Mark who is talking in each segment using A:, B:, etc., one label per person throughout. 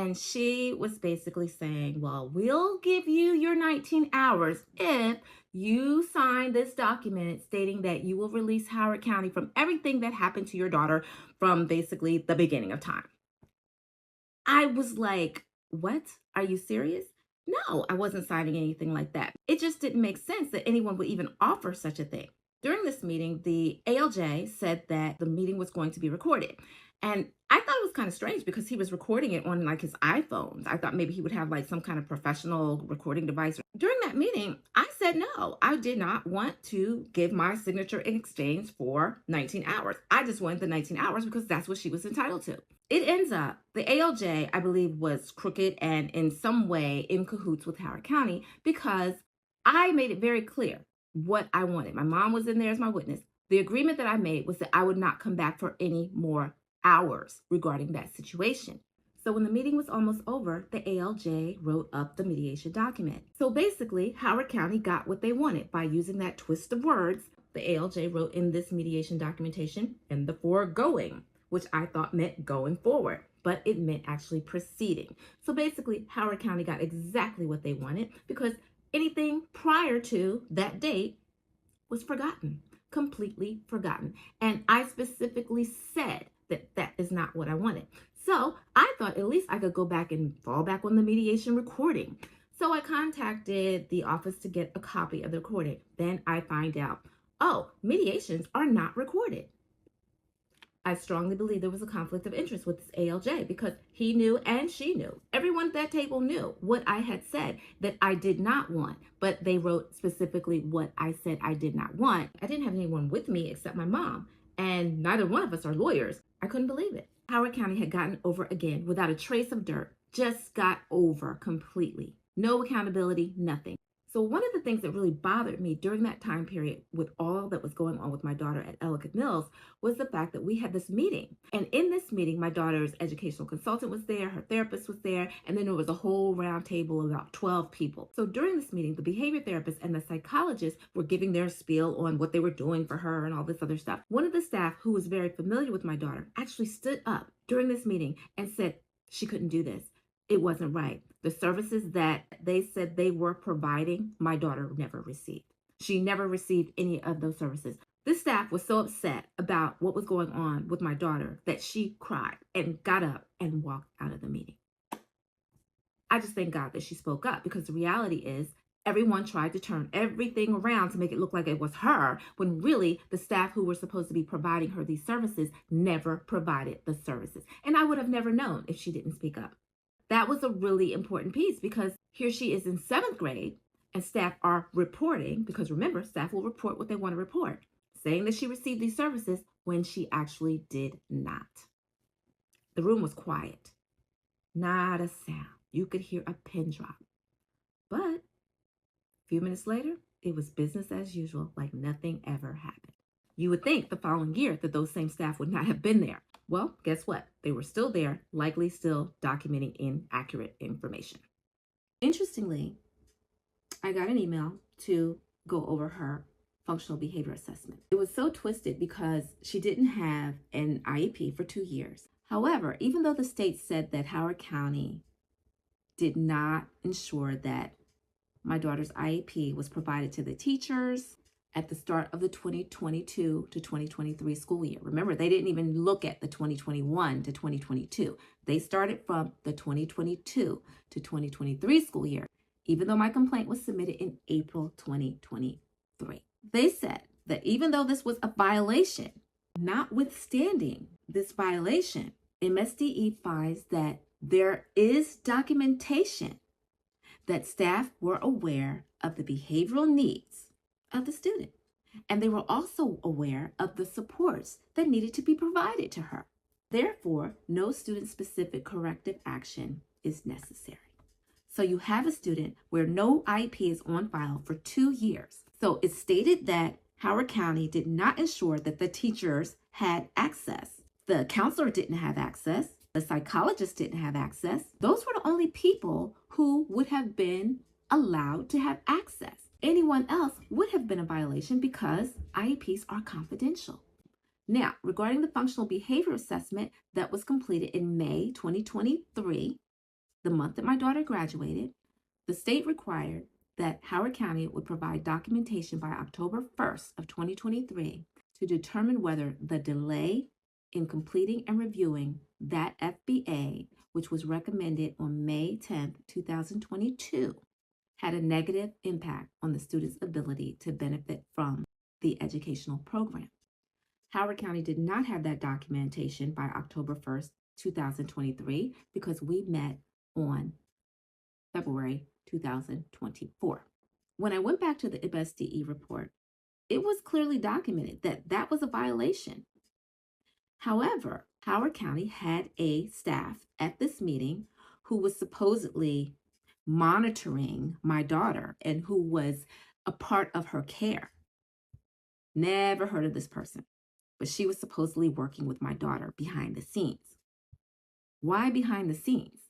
A: And she was basically saying, well, we'll give you your 19 hours if you sign this document stating that you will release Howard County from everything that happened to your daughter from basically the beginning of time. I was like, what? Are you serious? No, I wasn't signing anything like that. It just didn't make sense that anyone would even offer such a thing. During this meeting, the ALJ said that the meeting was going to be recorded. And I thought it was kind of strange because he was recording it on like his iPhones. I thought maybe he would have like some kind of professional recording device. During that meeting, I said no, I did not want to give my signature in exchange for 19 hours. I just wanted the 19 hours because that's what she was entitled to. It ends up, the ALJ, I believe, was crooked and in some way in cahoots with Howard County because I made it very clear what I wanted. My mom was in there as my witness. The agreement that I made was that I would not come back for any more hours regarding that situation. So when the meeting was almost over, the ALJ wrote up the mediation document. So basically, Howard County got what they wanted by using that twist of words. The ALJ wrote in this mediation documentation, "and the foregoing," which I thought meant going forward, but it meant actually proceeding. So basically, Howard County got exactly what they wanted because anything prior to that date was forgotten, completely forgotten. And I specifically said that that is not what I wanted. So I thought at least I could go back and fall back on the mediation recording. So I contacted the office to get a copy of the recording. Then I find out, oh, mediations are not recorded. I strongly believe there was a conflict of interest with this ALJ because he knew and she knew. Everyone at that table knew what I had said that I did not want, but they wrote specifically what I said I did not want. I didn't have anyone with me except my mom, and neither one of us are lawyers. I couldn't believe it. Howard County had gotten over again without a trace of dirt, just got over completely. No accountability, nothing. So one of the things that really bothered me during that time period with all that was going on with my daughter at Ellicott Mills was the fact that we had this meeting. And in this meeting, my daughter's educational consultant was there, her therapist was there, and then there was a whole round table of about 12 people. So during this meeting, the behavior therapist and the psychologist were giving their spiel on what they were doing for her and all this other stuff. One of the staff, who was very familiar with my daughter, actually stood up during this meeting and said she couldn't do this. It wasn't right. The services that they said they were providing, my daughter never received. She never received any of those services. This staff was so upset about what was going on with my daughter that she cried and got up and walked out of the meeting. I just thank God that she spoke up because the reality is everyone tried to turn everything around to make it look like it was her when really the staff who were supposed to be providing her these services never provided the services. And I would have never known if she didn't speak up. That was a really important piece because here she is in 7th grade and staff are reporting, because remember, staff will report what they want to report, saying that she received these services when she actually did not. The room was quiet. Not a sound. You could hear a pin drop. But a few minutes later, it was business as usual, like nothing ever happened. You would think the following year that those same staff would not have been there. Well, guess what? They were still there, likely still documenting inaccurate information. Interestingly, I got an email to go over her functional behavior assessment. It was so twisted because she didn't have an IEP for 2 years. However, even though the state said that Howard County did not ensure that my daughter's IEP was provided to the teachers at the start of the 2022 to 2023 school year. Remember, they didn't even look at the 2021 to 2022. They started from the 2022 to 2023 school year, even though my complaint was submitted in April 2023. They said that even though this was a violation, notwithstanding this violation, MSDE finds that there is documentation that staff were aware of the behavioral needs of the student. And they were also aware of the supports that needed to be provided to her. Therefore, no student-specific corrective action is necessary. So you have a student where no IEP is on file for 2 years. So it's stated that Howard County did not ensure that the teachers had access. The counselor didn't have access. The psychologist didn't have access. Those were the only people who would have been allowed to have access. Anyone else would have been a violation because IEPs are confidential. Now, regarding the functional behavior assessment that was completed in May 2023, the month that my daughter graduated, the state required that Howard County would provide documentation by October 1st of 2023 to determine whether the delay in completing and reviewing that FBA, which was recommended on May 10th, 2022, had a negative impact on the student's ability to benefit from the educational program. Howard County did not have that documentation by October 1st, 2023, because we met on February 2024. When I went back to the MSDE report, it was clearly documented that that was a violation. However, Howard County had a staff at this meeting who was supposedly monitoring my daughter and who was a part of her care. Never heard of this person, but she was supposedly working with my daughter behind the scenes. Why behind the scenes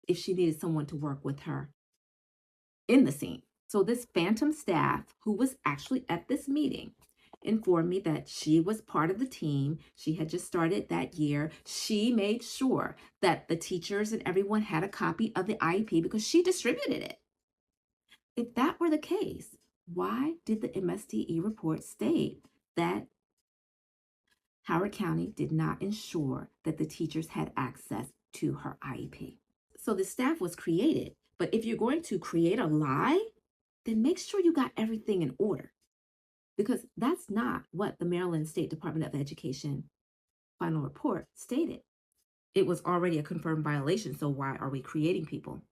A: if she needed someone to work with her in the scene? So this phantom staff who was actually at this meeting informed me that she was part of the team. She had just started that year. She made sure that the teachers and everyone had a copy of the IEP because she distributed it. If that were the case, why did the MSDE report state that Howard County did not ensure that the teachers had access to her IEP? So the staff was created, but if you're going to create a lie, then make sure you got everything in order, because that's not what the Maryland State Department of Education final report stated. It was already a confirmed violation, so why are we creating people?